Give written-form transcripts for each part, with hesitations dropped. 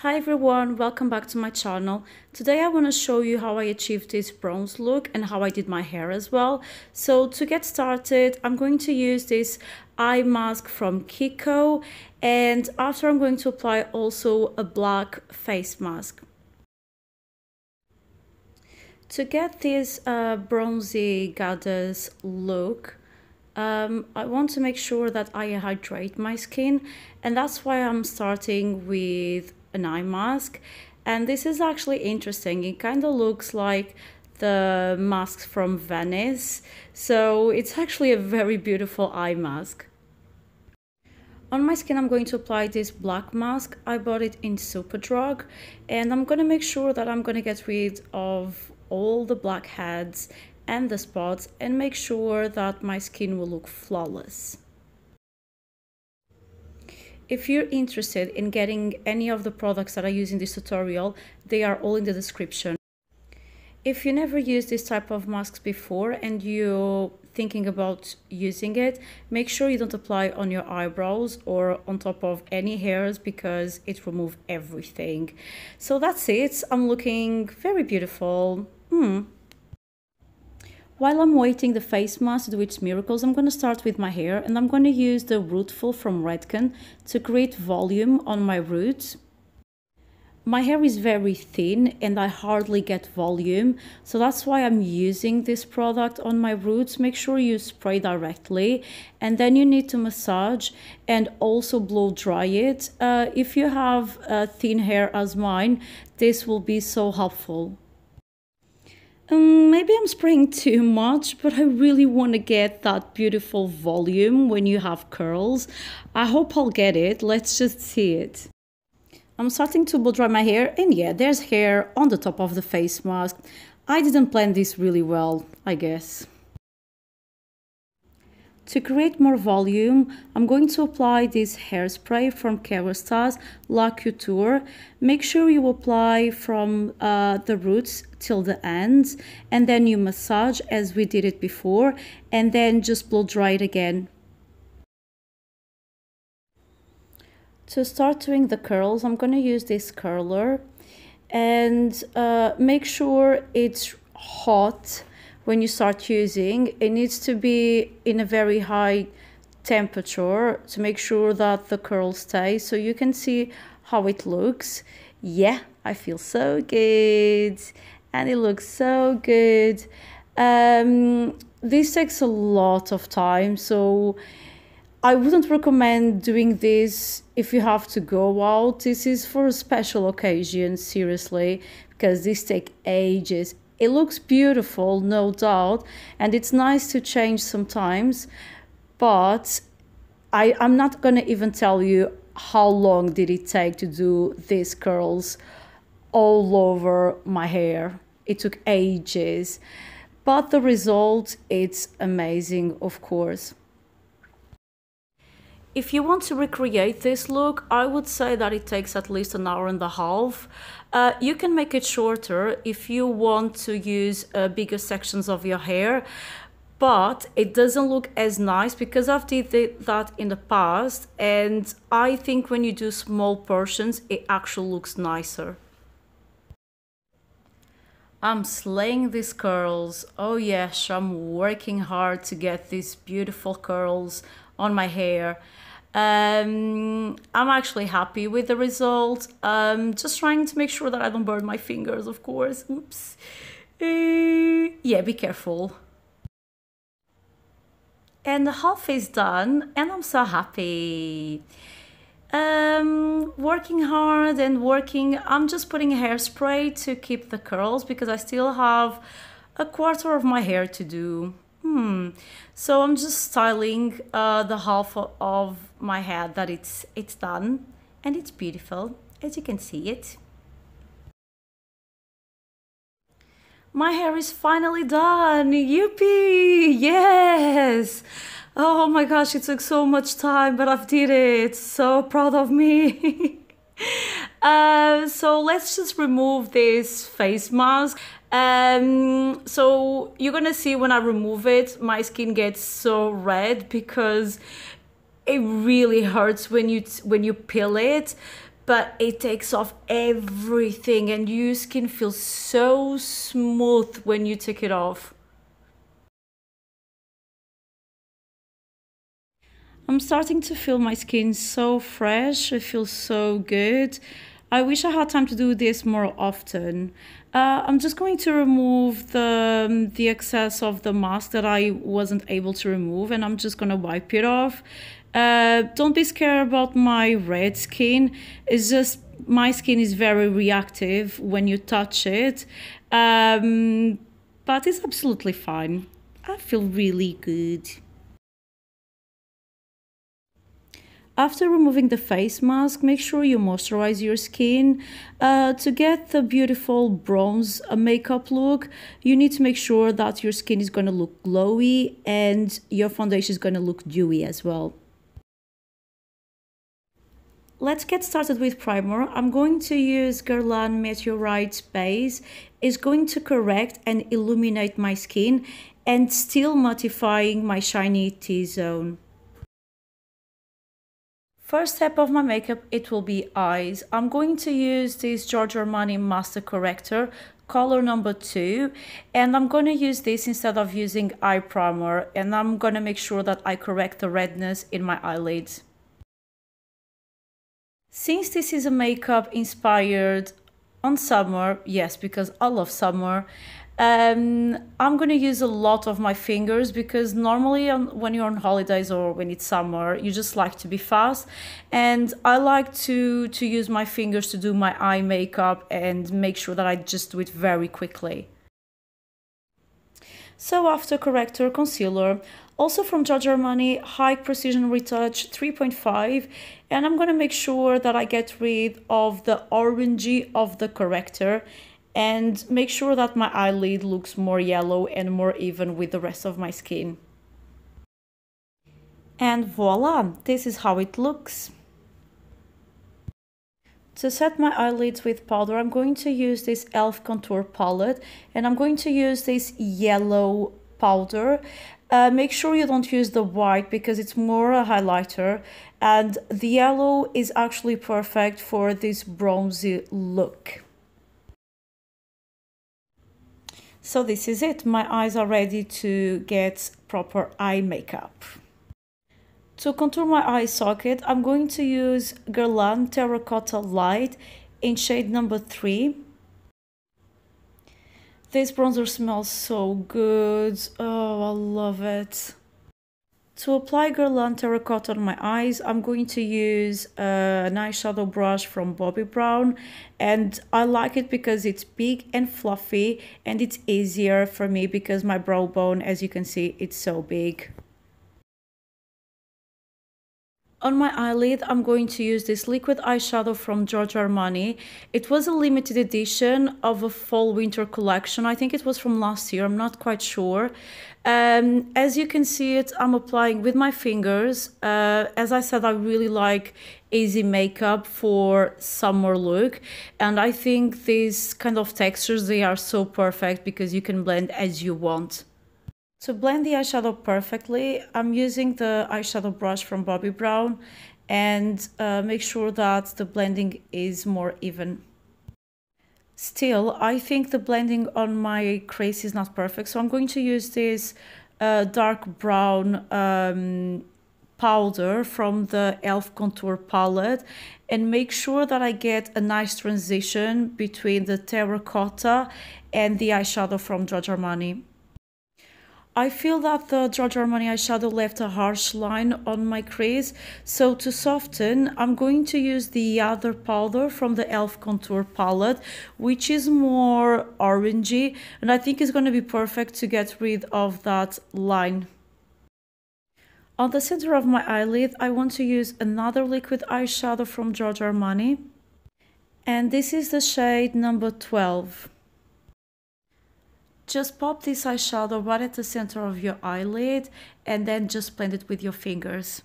Hi everyone, welcome back to my channel. Today I want to show you how I achieved this bronze look and how I did my hair as well. So to get started, I'm going to use this eye mask from Kiko, and after I'm going to apply also a black face mask. To get this bronzy goddess look, I want to make sure that I hydrate my skin, and that's why I'm starting with an eye mask. And this is actually interesting. It kind of looks like the masks from Venice, so it's actually a very beautiful eye mask. On my skin, I'm going to apply this black mask. I bought it in Superdrug, and I'm going to make sure that I'm going to get rid of all the blackheads and the spots and make sure that my skin will look flawless. If you're interested in getting any of the products that I use in this tutorial, they are all in the description. If you never used this type of masks before and you're thinking about using it, make sure you don't apply on your eyebrows or on top of any hairs because it removes everything. So that's it. I'm looking very beautiful. While I'm waiting the face mask to do its miracles, I'm going to start with my hair, and I'm going to use the Rootful from Redken to create volume on my roots. My hair is very thin and I hardly get volume, so that's why I'm using this product on my roots. Make sure you spray directly, and then you need to massage and also blow dry it. If you have thin hair as mine, this will be so helpful. Maybe I'm spraying too much, but I really want to get that beautiful volume when you have curls. I hope I'll get it. Let's just see it. I'm starting to blow dry my hair, and yeah, there's hair on the top of the face mask. I didn't plan this really well, I guess. To create more volume, I'm going to apply this hairspray from Kérastase, Laque Couture. Make sure you apply from the roots till the ends, and then you massage as we did it before, and then just blow dry it again. To start doing the curls, I'm going to use this curler, and make sure it's hot. When you start using, it needs to be in a very high temperature to make sure that the curl stays, so you can see how it looks. Yeah, I feel so good and it looks so good. This takes a lot of time, so I wouldn't recommend doing this if you have to go out. This is for a special occasion, seriously, because this takes ages. It looks beautiful, no doubt, and it's nice to change sometimes, but I'm not gonna even tell you how long did it take to do these curls all over my hair. It took ages, but the result, it's amazing, of course. If you want to recreate this look, I would say that it takes at least an hour and a half. You can make it shorter if you want to use bigger sections of your hair, but it doesn't look as nice because I've did that in the past, and I think when you do small portions, it actually looks nicer. I'm slaying these curls. Oh yes, I'm working hard to get these beautiful curls on my hair. I'm actually happy with the result. Just trying to make sure that I don't burn my fingers, of course. Oops. Yeah, be careful. And the half is done, and I'm so happy. Working hard and working. I'm just putting hairspray to keep the curls because I still have a quarter of my hair to do. So I'm just styling the half of my head that it's done, and it's beautiful, as you can see it. My hair is finally done. Yippee! Yes! Oh my gosh, it took so much time, but I've did it. So proud of me. So let's just remove this face mask. So you're gonna see when I remove it, my skin gets so red because it really hurts when you peel it. but it takes off everything and your skin feels so smooth when you take it off. I'm starting to feel my skin so fresh, it feels so good. I wish I had time to do this more often. I'm just going to remove the excess of the mask that I wasn't able to remove, and I'm just gonna wipe it off. Don't be scared about my red skin. It's just my skin is very reactive when you touch it, but it's absolutely fine. I feel really good. After removing the face mask, make sure you moisturize your skin. To get the beautiful bronze makeup look, you need to make sure that your skin is going to look glowy and your foundation is going to look dewy as well. Let's get started with primer. I'm going to use Guerlain Météorites base. It's going to correct and illuminate my skin and still mattifying my shiny T-zone. First step of my makeup, it will be eyes. I'm going to use this Giorgio Armani Master Corrector, color number 2, and I'm going to use this instead of using eye primer, and I'm going to make sure that I correct the redness in my eyelids. Since this is a makeup inspired on summer, yes, because I love summer, I'm going to use a lot of my fingers because normally when you're on holidays or when it's summer, you just like to be fast, and I like to use my fingers to do my eye makeup and make sure that I just do it very quickly. So after corrector, concealer, also from Giorgio Armani, High Precision Retouch 3.5, and I'm going to make sure that I get rid of the orangey of the corrector and make sure that my eyelid looks more yellow and more even with the rest of my skin. And voila, this is how it looks. To set my eyelids with powder, I'm going to use this e.l.f. contour palette, and I'm going to use this yellow powder. Make sure you don't use the white because it's more a highlighter, and the yellow is actually perfect for this bronzy look. So this is it, my eyes are ready to get proper eye makeup. To contour my eye socket, I'm going to use Guerlain Terracotta Light in shade number 3. This bronzer smells so good, oh I love it. To apply Guerlain Terracotta on my eyes, I'm going to use an eyeshadow brush from Bobbi Brown, and I like it because it's big and fluffy and it's easier for me because my brow bone, as you can see, it's so big. On my eyelid, I'm going to use this liquid eyeshadow from Giorgio Armani. It was a limited edition of a fall-winter collection. I think it was from last year, I'm not quite sure. As you can see it, I'm applying with my fingers. As I said, I really like easy makeup for summer look. And I think these kind of textures, they are so perfect because you can blend as you want. To blend the eyeshadow perfectly, I'm using the eyeshadow brush from Bobbi Brown and make sure that the blending is more even. Still, I think the blending on my crease is not perfect, so I'm going to use this dark brown powder from the e.l.f. Contour palette and make sure that I get a nice transition between the terracotta and the eyeshadow from Giorgio Armani. I feel that the Giorgio Armani eyeshadow left a harsh line on my crease, so to soften, I'm going to use the other powder from the e.l.f. Contour palette, which is more orangey, and I think it's going to be perfect to get rid of that line. On the center of my eyelid, I want to use another liquid eyeshadow from Giorgio Armani, and this is the shade number 12. Just pop this eyeshadow right at the center of your eyelid and then just blend it with your fingers.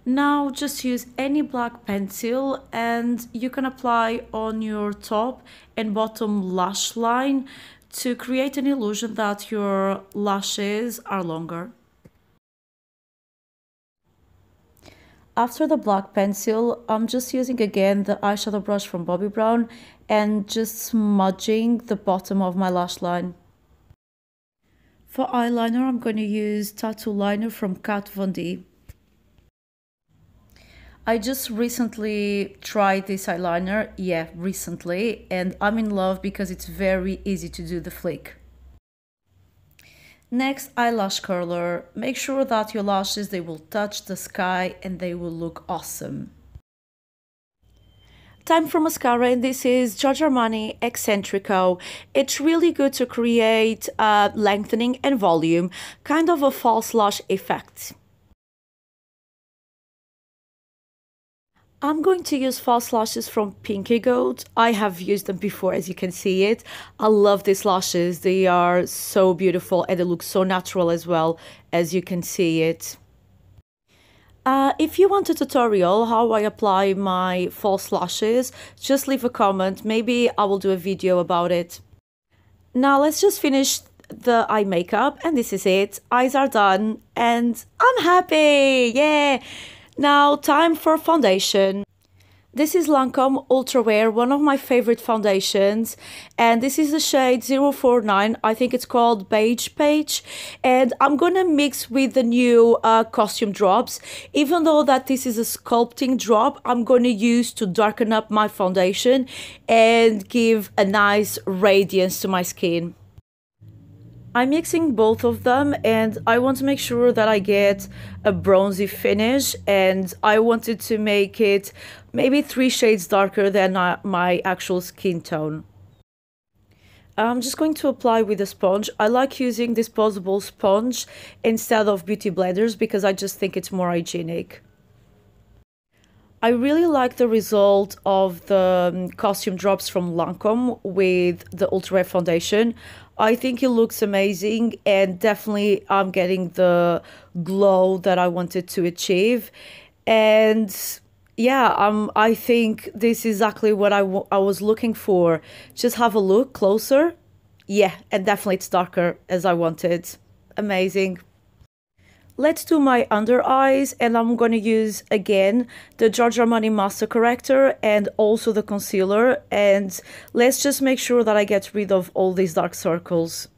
Now just use any black pencil and you can apply on your top and bottom lash line to create an illusion that your lashes are longer. After the black pencil, I'm just using again the eyeshadow brush from Bobbi Brown and just smudging the bottom of my lash line. For eyeliner, I'm going to use Tattoo Liner from Kat Von D. I just recently tried this eyeliner, recently, and I'm in love because it's very easy to do the flick. Next, eyelash curler. Make sure that your lashes, they will touch the sky and they will look awesome. Time for mascara, and this is Giorgio Armani Eccentrico. It's really good to create lengthening and volume, kind of a false lash effect. I'm going to use false lashes from Pinky Goat. I have used them before, as you can see it. I love these lashes. They are so beautiful and they look so natural as well, as you can see it. If you want a tutorial how I apply my false lashes, just leave a comment. Maybe I will do a video about it. Now let's just finish the eye makeup, and this is it. Eyes are done and I'm happy. Yeah! Now, time for foundation. This is Lancôme Ultra Wear, one of my favorite foundations, and this is the shade 049. I think it's called Beige Page, and I'm gonna mix with the new costume drops. Even though that this is a sculpting drop, I'm gonna use to darken up my foundation and give a nice radiance to my skin. I'm mixing both of them and I want to make sure that I get a bronzy finish, and I wanted to make it maybe 3 shades darker than my actual skin tone. I'm just going to apply with a sponge. I like using disposable sponge instead of beauty blenders because I just think it's more hygienic. I really like the result of the costume drops from Lancôme with the Ultra Wear foundation. I think it looks amazing, and definitely I'm getting the glow that I wanted to achieve. And yeah, I think this is exactly what I was looking for. Just have a look closer. Yeah, and definitely it's darker as I wanted. Amazing. Let's do my under eyes, and I'm going to use again the Giorgio Armani Master Corrector and also the concealer, and let's just make sure that I get rid of all these dark circles.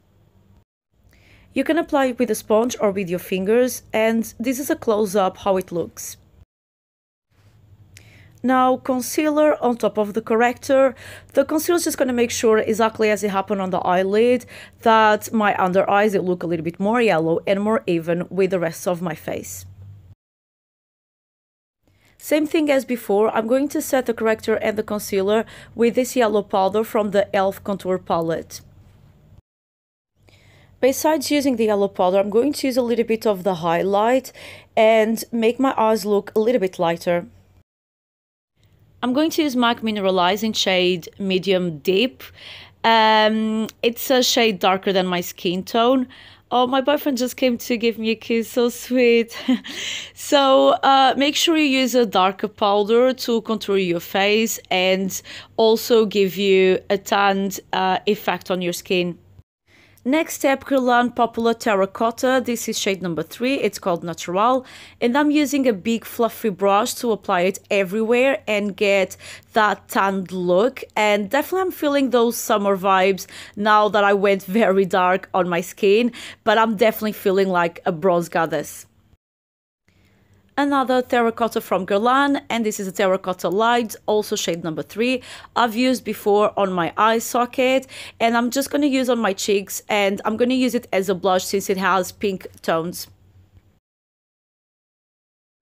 You can apply it with a sponge or with your fingers, and this is a close-up how it looks. Now, concealer on top of the corrector. The concealer is just going to make sure, exactly as it happened on the eyelid, that my under eyes look a little bit more yellow and more even with the rest of my face. Same thing as before, I'm going to set the corrector and the concealer with this yellow powder from the e.l.f. Contour palette. Besides using the yellow powder, I'm going to use a little bit of the highlight and make my eyes look a little bit lighter. I'm going to use MAC Mineralizing shade Medium Deep. It's a shade darker than my skin tone. Oh, my boyfriend just came to give me a kiss, so sweet. So make sure you use a darker powder to contour your face and also give you a tanned effect on your skin. Next step, Guerlain Terracotta. This is shade number 3. It's called Natural. And I'm using a big fluffy brush to apply it everywhere and get that tanned look. And definitely I'm feeling those summer vibes now that I went very dark on my skin. But I'm definitely feeling like a bronze goddess. Another terracotta from Guerlain, and this is a Terracotta Light, also shade number 3. I've used before on my eye socket, and I'm just going to use on my cheeks, and I'm going to use it as a blush since it has pink tones.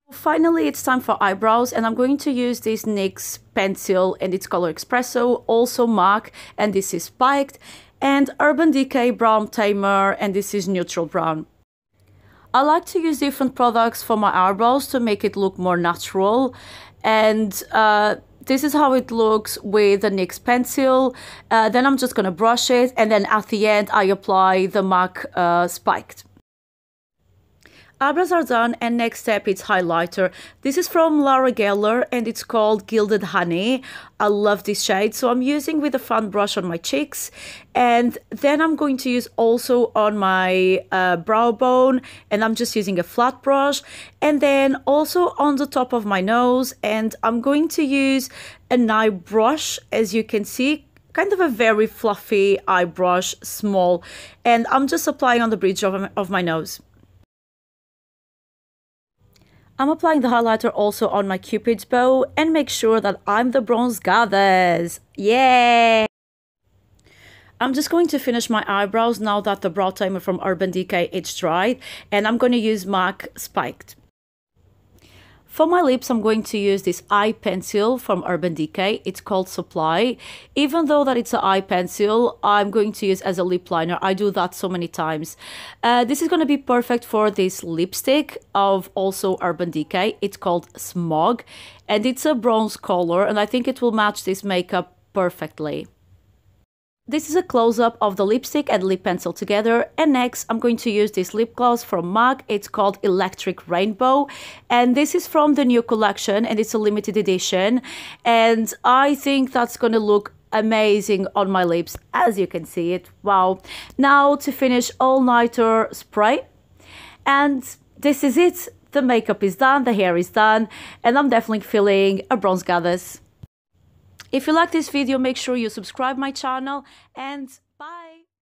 Finally, it's time for eyebrows, and I'm going to use this NYX pencil, and it's color Espresso, also MAC, and this is Spiked, and Urban Decay Brown Tamer, and this is Neutral Brown. I like to use different products for my eyebrows to make it look more natural, and this is how it looks with the NYX pencil. Then I'm just going to brush it, and then at the end I apply the MAC Spiked. Eyebrows are done, and next step is highlighter. This is from Laura Geller and it's called Gilded Honey. I love this shade, so I'm using with a fan brush on my cheeks, and then I'm going to use also on my brow bone, and I'm just using a flat brush, and then also on the top of my nose, and I'm going to use an eye brush, as you can see, kind of a very fluffy eye brush, small, and I'm just applying on the bridge of my nose. I'm applying the highlighter also on my Cupid's bow and make sure that I'm the bronze goddess. Yeah! I'm just going to finish my eyebrows now that the brow timer from Urban Decay is dried, and I'm going to use MAC Spiked. For my lips, I'm going to use this eye pencil from Urban Decay. It's called Supply. Even though that it's an eye pencil, I'm going to use as a lip liner. I do that so many times. This is going to be perfect for this lipstick of also Urban Decay. It's called Smog, and it's a bronze color, and I think it will match this makeup perfectly. This is a close-up of the lipstick and lip pencil together, and next I'm going to use this lip gloss from MAC. It's called Electric Rainbow, and this is from the new collection, and it's a limited edition, and I think that's gonna look amazing on my lips, as you can see it. Wow. Now to finish, all-nighter spray, and this is it. The makeup is done, the hair is done, and I'm definitely feeling a bronze goddess. If you like this video, make sure you subscribe my channel, and